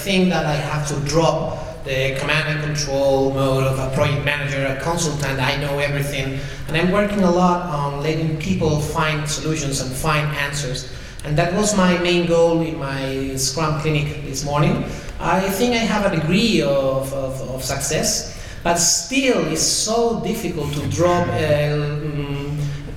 think that I have to drop the command and control mode of a project manager, a consultant. I know everything, and I'm working a lot on letting people find solutions and find answers. And that was my main goal in my Scrum Clinic this morning. I think I have a degree of success, but still it's so difficult to drop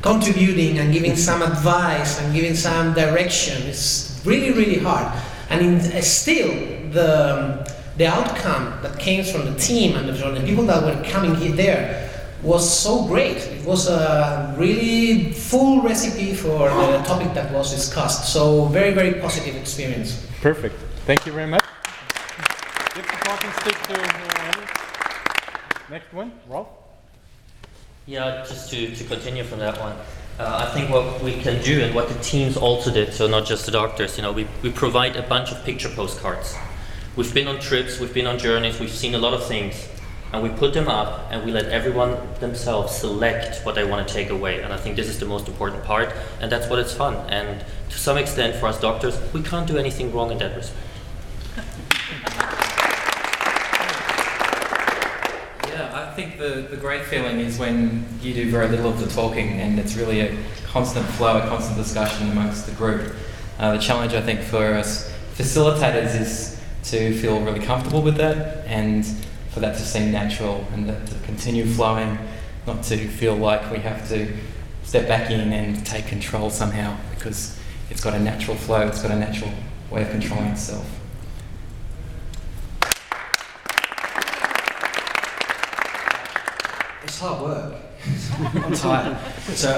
contributing and giving some advice and giving some direction. It's really, really hard. And still, the outcome that came from the team and from the people that were coming there was so great. It was a really full recipe for the topic that was discussed. So very, very positive experience. Perfect. Thank you very much. Give the talking stick to next one, Rolf. Yeah, just to continue from that one. I think what we can do and what the teams also did, so not just the doctors, we provide a bunch of picture postcards. We've been on trips, we've been on journeys, we've seen a lot of things, and we put them up and we let everyone themselves select what they want to take away. And I think this is the most important part, and that's what it's fun. And to some extent, for us doctors, we can't do anything wrong in that respect. I think the great feeling is when you do very little of the talking and it's really a constant flow, a constant discussion amongst the group. The challenge I think for us facilitators is to feel really comfortable with that and for that to seem natural and that to continue flowing, not to feel like we have to step back in and take control somehow, because it's got a natural flow, it's got a natural way of controlling itself. It's hard work. I'm tired. So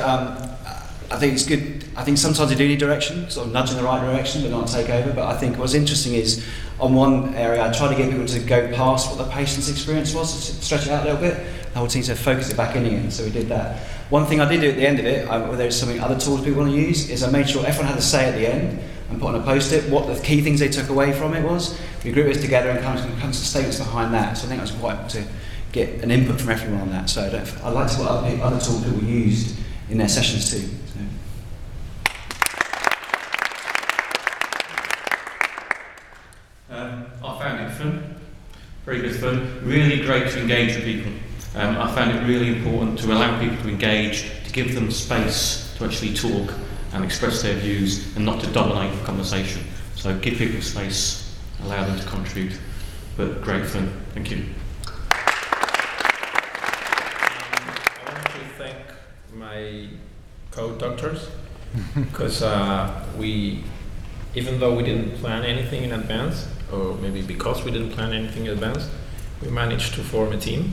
I think it's good. I think sometimes you do need direction, sort of nudge in the right direction, but not take over. But I think what's interesting is, on one area, I try to get people to go past what the patient's experience was, stretch it out a little bit. The whole team said focus it back in again, so we did that. One thing I did do at the end of it, whether there's something other tools people want to use, is I made sure everyone had a say at the end and put on a post-it what the key things they took away from it was. We grouped it together and kind of some statements behind that. So I think I was quite to get an input from everyone on that. So I like to see what other tools people used in their sessions too. So. I found it fun, very good fun, really great to engage with people. I found it really important to allow people to engage, to give them space to actually talk and express their views and not to dominate the conversation. So give people space, allow them to contribute, but great fun. Thank you. I want to thank my co-doctors because even though we didn't plan anything in advance, or maybe because we didn't plan anything in advance, we managed to form a team,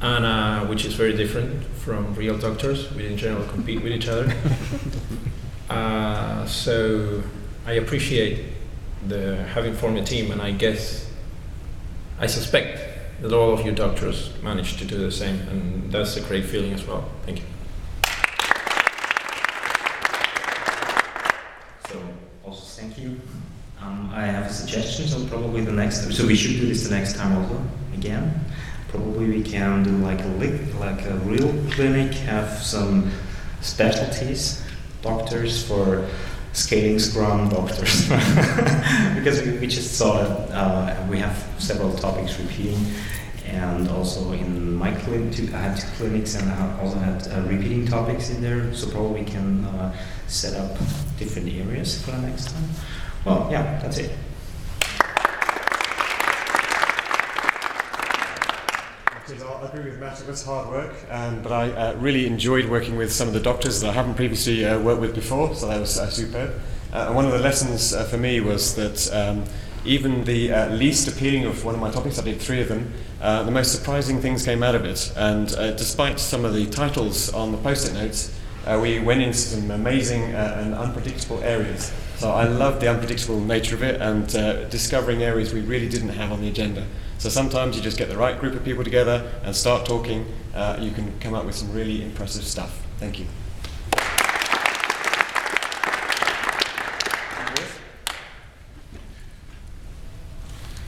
and which is very different from real doctors. We in general compete with each other. So I appreciate having formed a team, and I suspect that all of you doctors managed to do the same, and that's a great feeling as well. Thank you. So, also thank you. I have a suggestion, so probably so we should do this the next time also, again. Probably we can do like a real clinic, have some specialties, doctors for scaling Scrum doctors. Because we just saw that we have several topics repeating, and also in my clinic, I had 2 clinics and I also had repeating topics in there, so probably we can set up different areas for the next time. Well, yeah, that's it. I agree with Matt, it was hard work, but I really enjoyed working with some of the doctors that I haven't previously worked with before, so that was superb. And one of the lessons for me was that even the least appealing of one of my topics, I did 3 of them, the most surprising things came out of it. And despite some of the titles on the post-it notes, we went into some amazing and unpredictable areas. So I loved the unpredictable nature of it and discovering areas we really didn't have on the agenda. So sometimes you just get the right group of people together and start talking, you can come up with some really impressive stuff. Thank you.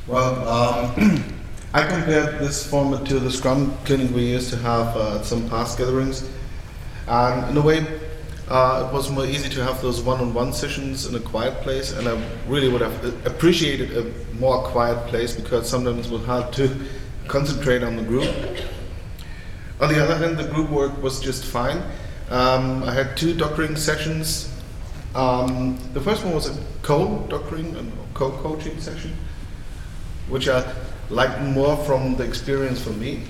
Well, I compared this format to the Scrum Clinic we used to have at some past gatherings. And in a way, It was more easy to have those one-on-one sessions in a quiet place, and I really would have appreciated a more quiet place because sometimes it was hard to concentrate on the group. On the other hand, the group work was just fine. I had 2 doctoring sessions. The first one was a co-doctoring and co-coaching session, which I liked more from the experience for me.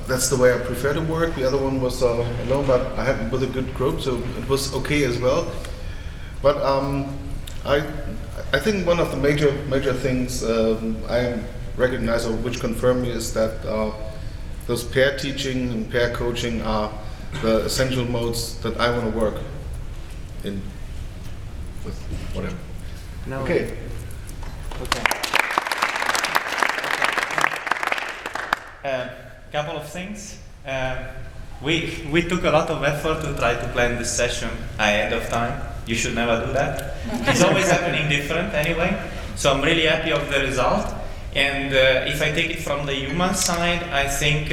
That's the way I prefer to work. The other one was alone, but I had it with a good group, so it was okay as well. But I think one of the major things I recognize, or which confirm me, is that those pair teaching and pair coaching are the essential modes that I want to work in with whatever. No. Okay. Couple of things. We took a lot of effort to try to plan this session ahead of time. You should never do that. It's always happening different anyway. So I'm really happy of the result. And if I take it from the human side, I think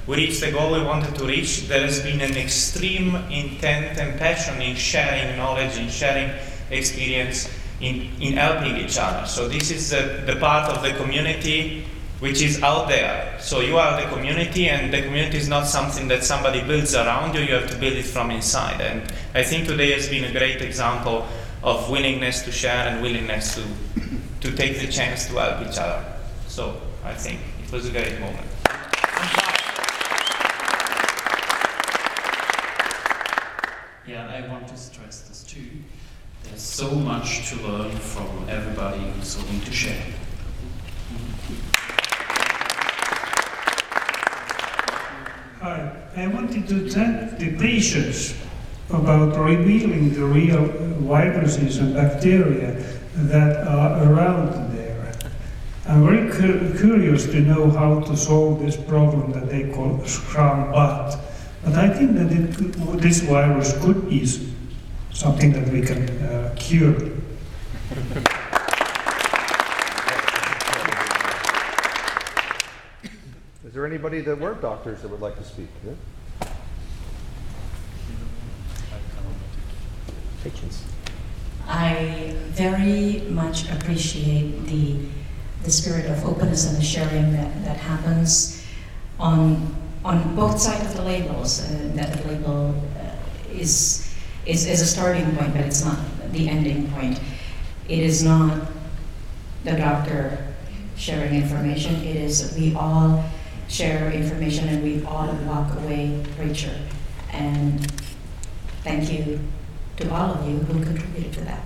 we reached the goal we wanted to reach. There has been an extreme intent and passion in sharing knowledge, in sharing experience, in helping each other. So this is the part of the community which is out there. So you are the community, and the community is not something that somebody builds around you. You have to build it from inside. And I think today has been a great example of willingness to share and willingness to take the chance to help each other. So I think it was a great moment. Yeah, I want to stress this too. There's so much to learn from everybody who's willing to share. Hi, I wanted to thank the patients about revealing the real viruses and bacteria that are around there. I'm very curious to know how to solve this problem that they call Scrum, but I think that this virus could be something that we can cure. Is there anybody that weren't doctors that would like to speak? Yeah? I very much appreciate the spirit of openness and sharing that happens on both sides of the labels. That the label is a starting point, but it's not the ending point. It is not the doctor sharing information. It is we all share information and we all walk away richer. And thank you to all of you who contributed to that.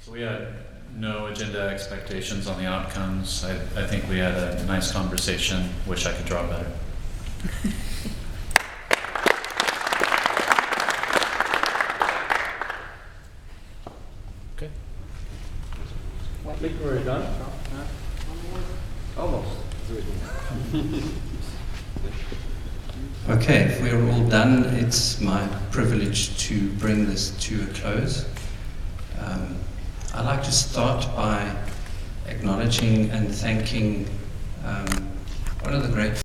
So we had no agenda expectations on the outcomes. I think we had a nice conversation. Wish I could draw better. Okay. I think we're done. Almost. Okay, if we're all done, it's my privilege to bring this to a close. I'd like to start by acknowledging and thanking one of the great